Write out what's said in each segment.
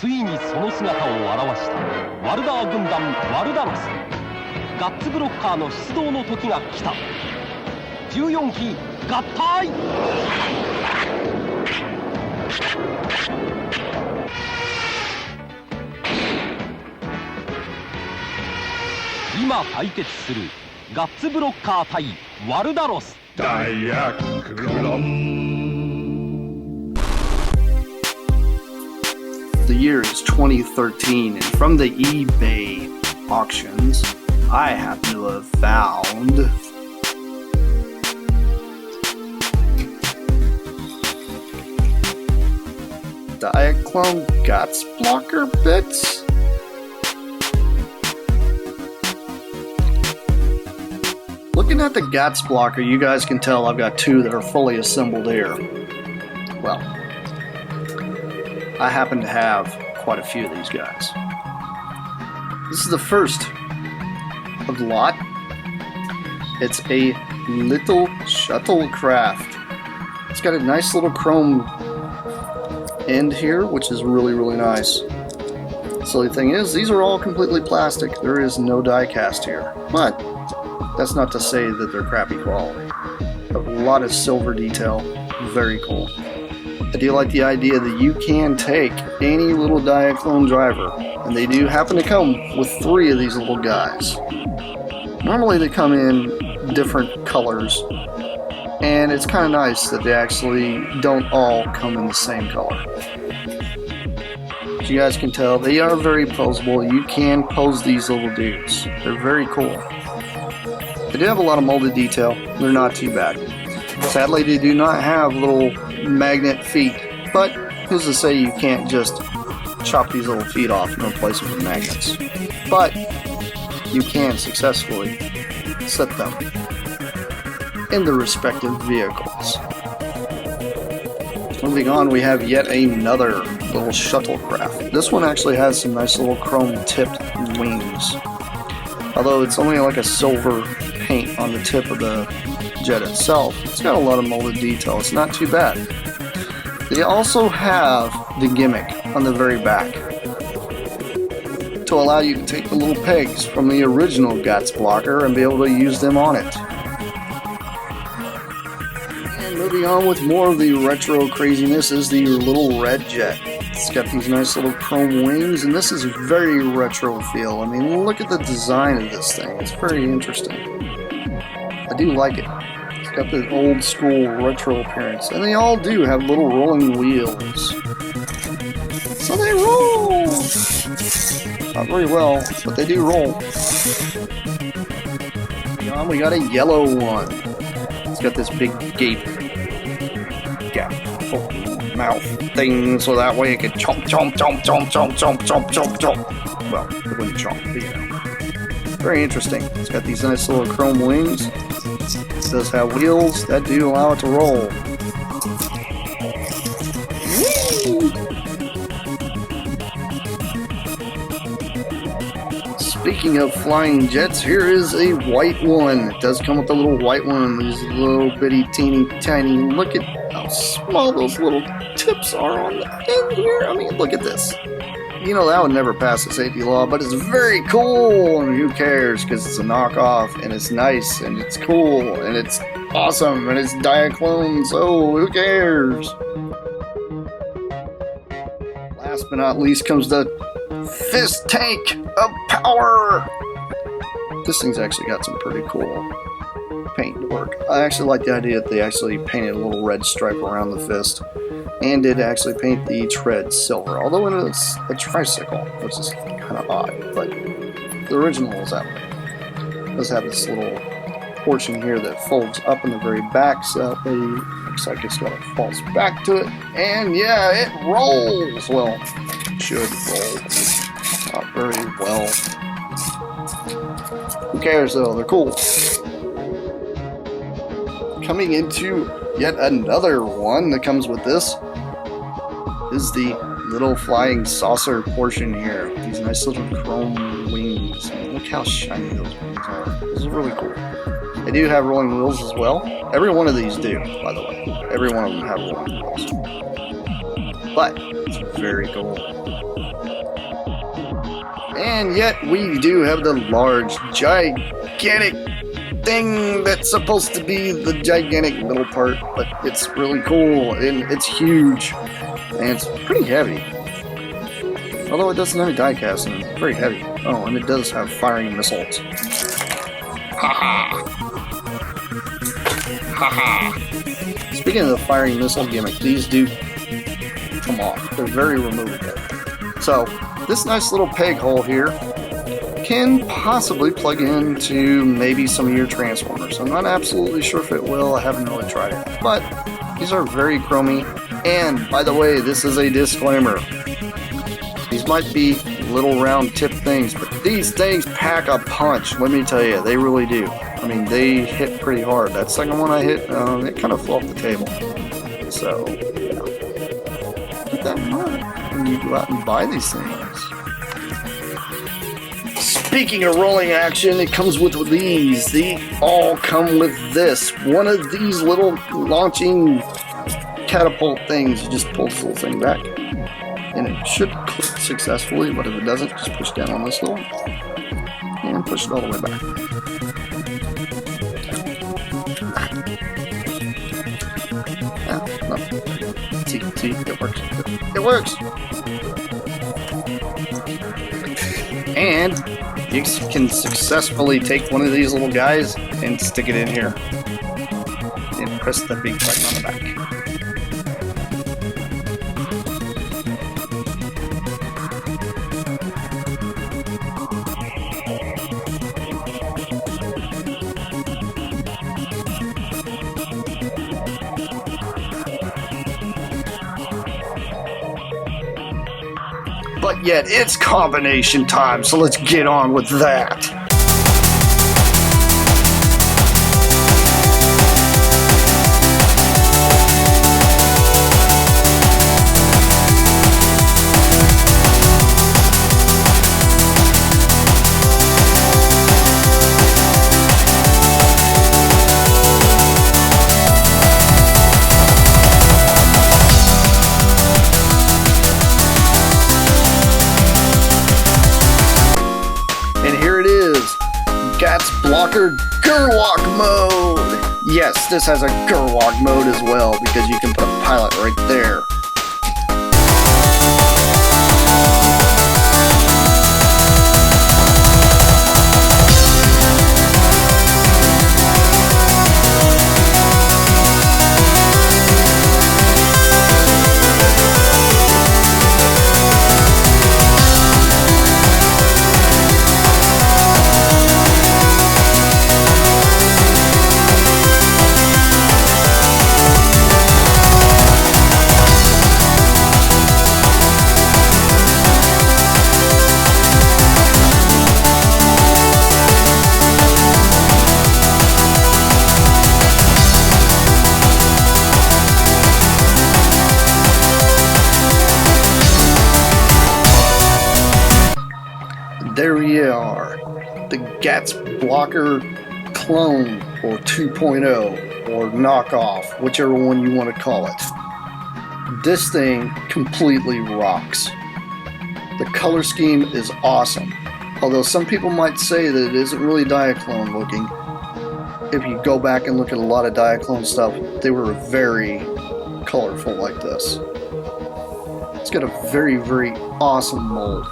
ついにその姿を現したワルダー軍団ワルダロス。ガッツブロッカーの出動の時が来た。14機合体。今対決するガッツブロッカー対ワルダロス。The year is 2013, and from the eBay auctions, I happen to have found Diaclone Gats Blocker bits. Looking at the Gats Blocker, you guys can tell I've got two that are fully assembled here. Well, I happen to have quite a few of these guys. This is the first of the lot. It's a little shuttlecraft. It's got a nice little chrome end here, which is really, really nice. Silly thing is, these are all completely plastic. There is no die cast here. But that's not to say that they're crappy quality. A lot of silver detail. Very cool. I do like the idea that you can take any little Diaclone driver, and they do happen to come with 3 of these little guys. Normally they come in different colors, and it's kind of nice that they actually don't all come in the same color. As you guys can tell, they are very posable. You can pose these little dudes. They're very cool. They do have a lot of molded detail. They're not too bad. Sadly, they do not have little magnet feet, but who's to say you can't just chop these little feet off and replace them with magnets? But you can successfully set them in the respective vehicles. Moving on, we have yet another little shuttlecraft. This one actually has some nice little chrome tipped wings, although it's only like a silver paint on the tip of the jet itself. It's got a lot of molded detail. It's not too bad. They also have the gimmick on the very back to allow you to take the little pegs from the original Gats Blocker and be able to use them on it. And moving on with more of the retro craziness is the little red jet. It's got these nice little chrome wings, and this is very retro feel. I mean, look at the design of this thing. It's very interesting. I do like it. It's got the old school retro appearance, and they all do have little rolling wheels. So they roll! Not very well, but they do roll. And we got a yellow one. It's got this big gap mouth thing, so that way it can chomp, chomp, chomp, chomp, chomp, chomp, chomp, chomp, chomp. Well, it wouldn't chomp, but you know. Very interesting. It's got these nice little chrome wings. It does have wheels that do allow it to roll. Speaking of flying jets, here is a white one. It does come with a little white one. These little bitty teeny tiny. Look at how small those little tips are on the end here. I mean, look at this. You know, that would never pass the safety law, but it's very cool, and who cares, because it's a knockoff, and it's nice, and it's cool, and it's awesome, and it's Diaclone, so who cares? Last but not least comes the fist tank of power. This thing's actually got some pretty cool paint work. I actually like the idea that they actually painted a little red stripe around the fist, and did actually paint the tread silver, although it's a tricycle, which is kind of odd, but the original is that way. It does have this little portion here that folds up in the very back, so that way looks like it's got a false back to it, and yeah, it rolls! Well, it should roll. Not very well. Who cares though, they're cool. Coming into yet another one that comes with this is the little flying saucer portion here. These nice little chrome wings. I mean, look how shiny those wings are. This is really cool. They do have rolling wheels as well. Every one of these do, by the way. Every one of them have rolling wheels. but it's very cool. And yet we do have the large, gigantic thing that's supposed to be the gigantic middle part, but it's really cool and it's huge and it's pretty heavy. Although it doesn't have any die casting, it's very heavy. Oh, and it does have firing missiles. Haha. Haha. Speaking of the firing missile gimmick, these do come off. They're very removable. So, this nice little peg hole here can possibly plug into maybe some of your transformers. I'm not absolutely sure if it will. I haven't really tried it. But these are very chromy. And by the way, this is a disclaimer. These might be little round tip things, but these things pack a punch. Let me tell you, they really do. I mean, they hit pretty hard. That second one I hit, it kind of flew off the table. So, yeah. Keep that in mind when you go out and buy these things. Speaking of rolling action, it comes with these. They all come with this. One of these little launching catapult things. You just pull this little thing back. And it should click successfully, but if it doesn't, just push down on this little and push it all the way back. No. See, it works. It works! And you can successfully take one of these little guys and stick it in here. And press the big button on the back. But yet, it's combination time, so let's get on with that. Gats Blocker Gerwalk mode! Yes, this has a Gerwalk mode as well, because you can put a pilot right there. There you are, the Gats Blocker clone, or 2.0, or knockoff, whichever one you want to call it. This thing completely rocks. The color scheme is awesome, although some people might say that it isn't really Diaclone looking. If you go back and look at a lot of Diaclone stuff, they were very colorful like this. It's got a very, very awesome mold.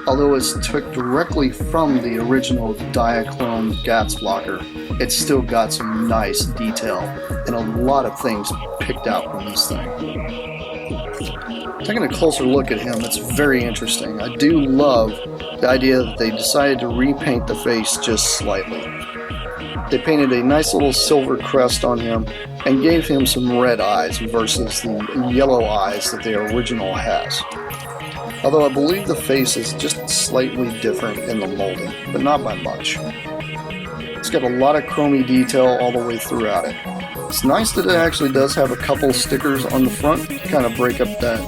Although it's took directly from the original Diaclone Gats Blocker, it's still got some nice detail and a lot of things picked out from this thing. Taking a closer look at him, it's very interesting. I do love the idea that they decided to repaint the face just slightly. They painted a nice little silver crest on him and gave him some red eyes versus the yellow eyes that the original has. Although I believe the face is just slightly different in the molding, but not by much. It's got a lot of chromy detail all the way throughout it. It's nice that it actually does have a couple stickers on the front to kind of break up that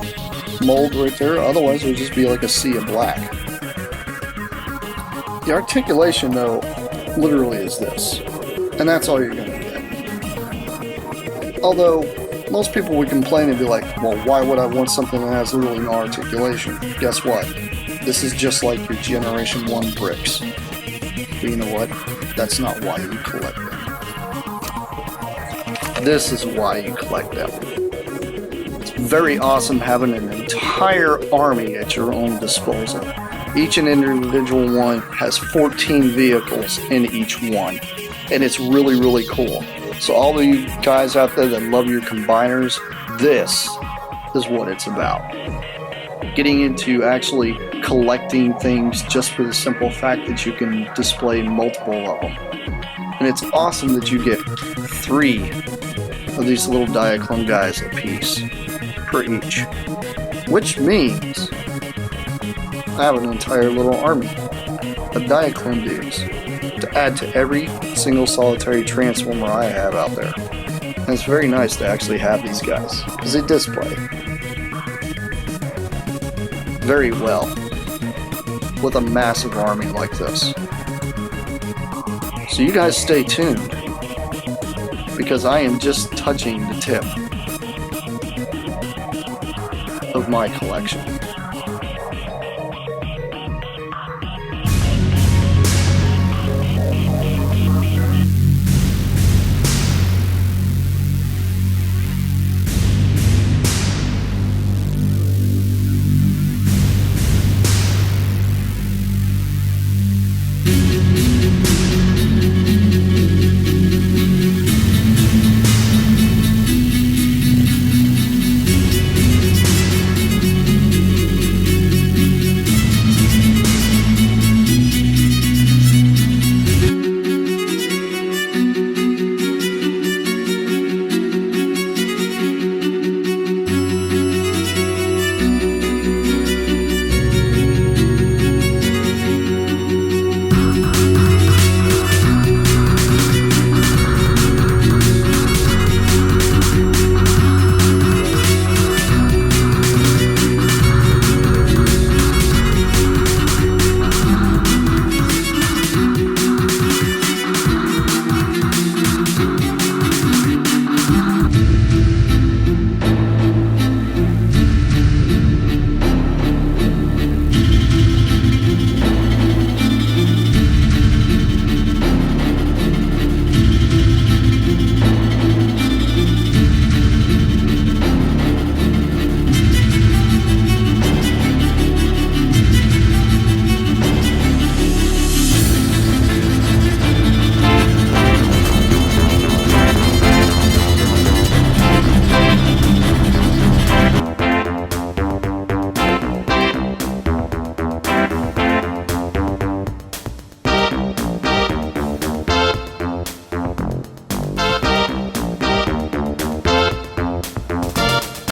mold right there, otherwise it would just be like a sea of black. The articulation though, literally is this, and that's all you're going to get. Although, Most people would complain and be like, well, why would I want something that has literally no articulation? Guess what? This is just like your Generation 1 bricks. But you know what? That's not why you collect them. This is why you collect them. It's very awesome having an entire army at your own disposal. Each and individual one has 14 vehicles in each one. And it's really, really cool. So all of you guys out there that love your combiners, this is what it's about. Getting into actually collecting things just for the simple fact that you can display multiple of them. And it's awesome that you get 3 of these little Diaclone guys a piece per each. Which means I have an entire little army of Diaclone dudes to add to every single solitary transformer I have out there. And it's very nice to actually have these guys, because they display very well with a massive army like this. So you guys stay tuned, because I am just touching the tip of my collection.